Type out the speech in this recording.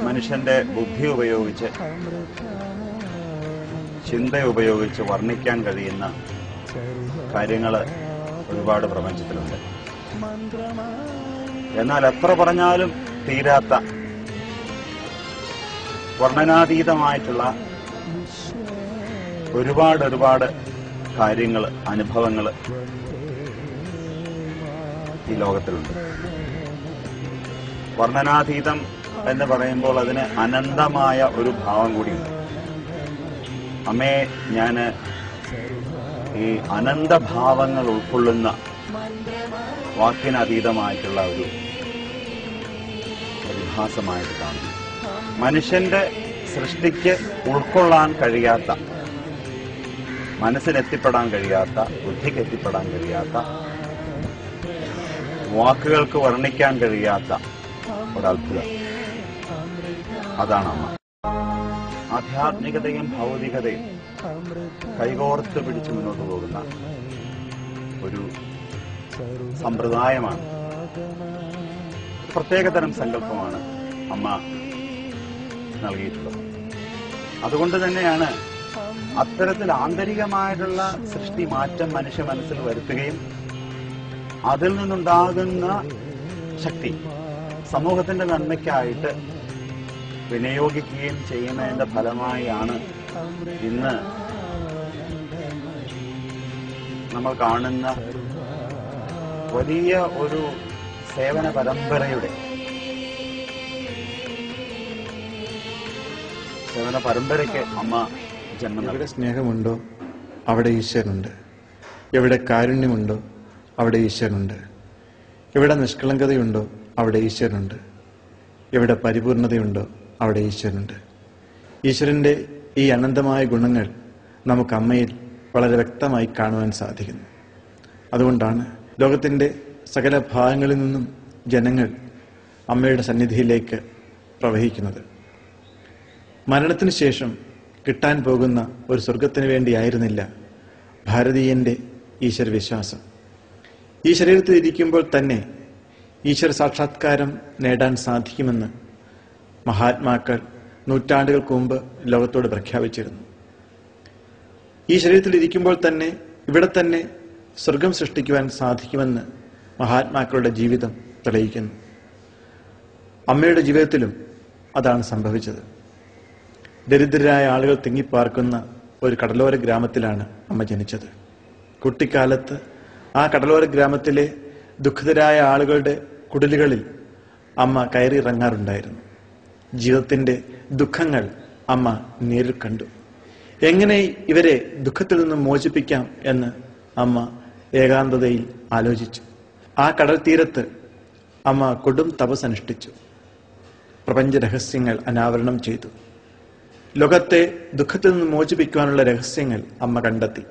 മനുഷ്യന്റെ ബുദ്ധി ഉപയോഗിച്ച്, ചിന്ത ഉപയോഗിച്ച് വർണ്ണിക്കാൻ കഴിയുന്ന കാര്യങ്ങൾ ഒരുപാട് പ്രപഞ്ചത്തിലുണ്ട്. എന്നാൽ എത്ര പറഞ്ഞാലും തീരാത്ത വർണ്ണനാതീതമായിട്ടുള്ള ഒരുപാട് കാര്യങ്ങൾ, അനുഭവങ്ങൾ ഈ ലോകത്തിലുണ്ട്. വർണ്ണനാതീതം എന്ന് പറയുമ്പോൾ അതിന് അനന്തമായ ഒരു ഭാവം കൂടിയുണ്ട്. അമ്മേ, ഞാൻ ഈ അനന്തഭാവങ്ങൾ ഉൾക്കൊള്ളുന്ന വാക്കിനതീതമായിട്ടുള്ള ഒരു പ്രതിഭാസമായിട്ട് കാണുന്നു. മനുഷ്യന്റെ സൃഷ്ടിക്ക് ഉൾക്കൊള്ളാൻ കഴിയാത്ത, മനസ്സിനെത്തിപ്പെടാൻ കഴിയാത്ത, ബുദ്ധിക്ക് എത്തിപ്പെടാൻ കഴിയാത്ത, വാക്കുകൾക്ക് വർണ്ണിക്കാൻ കഴിയാത്ത ഒരത്ഭുതം. അതാണ് അമ്മ. ആധ്യാത്മികതയും ഭൗതികതയും കൈകോർത്ത് പിടിച്ച് മുന്നോട്ട് പോകുന്ന ഒരു സമ്പ്രദായമാണ്. പ്രത്യേകതരം സങ്കല്പമാണ് അമ്മ നൽകിയിട്ടുള്ളത്. അതുകൊണ്ട് തന്നെയാണ് അത്തരത്തിൽ ആന്തരികമായിട്ടുള്ള സൃഷ്ടി മാറ്റം മനുഷ്യ മനസ്സിൽ വരുത്തുകയും അതിൽ നിന്നുണ്ടാകുന്ന ശക്തി സമൂഹത്തിന്റെ നന്മയ്ക്കായിട്ട് വിനിയോഗിക്കുകയും ചെയ്യുന്നതിന്റെ ഫലമായാണ് ഇന്ന് നമ്മൾ കാണുന്ന വലിയ ഒരു സേവന പരമ്പരയ്ക്ക് അമ്മ ജന്മം. എവിടെ സ്നേഹമുണ്ടോ അവിടെ ഈശ്വരനുണ്ട്. എവിടെ കാരുണ്യമുണ്ടോ അവിടെ ഈശ്വരനുണ്ട്. എവിടെ നിഷ്കളങ്കതയുണ്ടോ അവിടെ ഈശ്വരനുണ്ട്. എവിടെ പരിപൂർണതയുണ്ടോ അവിടെ ഈശ്വരനുണ്ട്. ഈശ്വരന്റെ ഈ അനന്തമായ ഗുണങ്ങൾ നമുക്ക് അമ്മയിൽ വളരെ വ്യക്തമായി കാണുവാൻ സാധിക്കുന്നു. അതുകൊണ്ടാണ് ലോകത്തിന്റെ സകല ഭാഗങ്ങളിൽ നിന്നും ജനങ്ങൾ അമ്മയുടെ സന്നിധിയിലേക്ക് പ്രവഹിക്കുന്നത്. മരണത്തിന് ശേഷം കിട്ടാൻ പോകുന്ന ഒരു സ്വർഗത്തിന് വേണ്ടിയായിരുന്നില്ല ഭാരതീയന്റെ ഈശ്വര വിശ്വാസം. ഈ ശരീരത്തിൽ ഇരിക്കുമ്പോൾ തന്നെ ഈശ്വര സാക്ഷാത്കാരം നേടാൻ സാധിക്കുമെന്ന് മഹാത്മാക്കൾ നൂറ്റാണ്ടുകൾക്ക് മുമ്പ് ലോകത്തോട് പ്രഖ്യാപിച്ചിരുന്നു. ഈ ശരീരത്തിൽ ഇരിക്കുമ്പോൾ തന്നെ ഇവിടെ തന്നെ സ്വർഗം സൃഷ്ടിക്കുവാൻ സാധിക്കുമെന്ന് മഹാത്മാക്കളുടെ ജീവിതം തെളിയിക്കുന്നു. അമ്മയുടെ ജീവിതത്തിലും അതാണ് സംഭവിച്ചത്. ദരിദ്രരായ ആളുകൾ തിങ്ങിപ്പാർക്കുന്ന ഒരു കടലോര ഗ്രാമത്തിലാണ് അമ്മ ജനിച്ചത്. കുട്ടിക്കാലത്ത് ആ കടലോര ഗ്രാമത്തിലെ ദുഃഖിതരായ ആളുകളുടെ കുടിലുകളിൽ അമ്മ കയറിയിറങ്ങാറുണ്ടായിരുന്നു. ജീവിതത്തിന്റെ ദുഃഖങ്ങൾ അമ്മ നേരിൽ കണ്ടു. എങ്ങനെ ഇവരെ ദുഃഖത്തിൽ നിന്നും മോചിപ്പിക്കാം എന്ന് അമ്മ ഏകാന്തതയിൽ ആലോചിച്ചു. ആ കടൽ തീരത്ത് അമ്മ കൊടും തപസ് അനുഷ്ഠിച്ചു. പ്രപഞ്ച രഹസ്യങ്ങൾ അനാവരണം ചെയ്തു. ലോകത്തെ ദുഃഖത്തിൽ നിന്ന് മോചിപ്പിക്കുവാനുള്ള രഹസ്യങ്ങൾ അമ്മ കണ്ടെത്തി.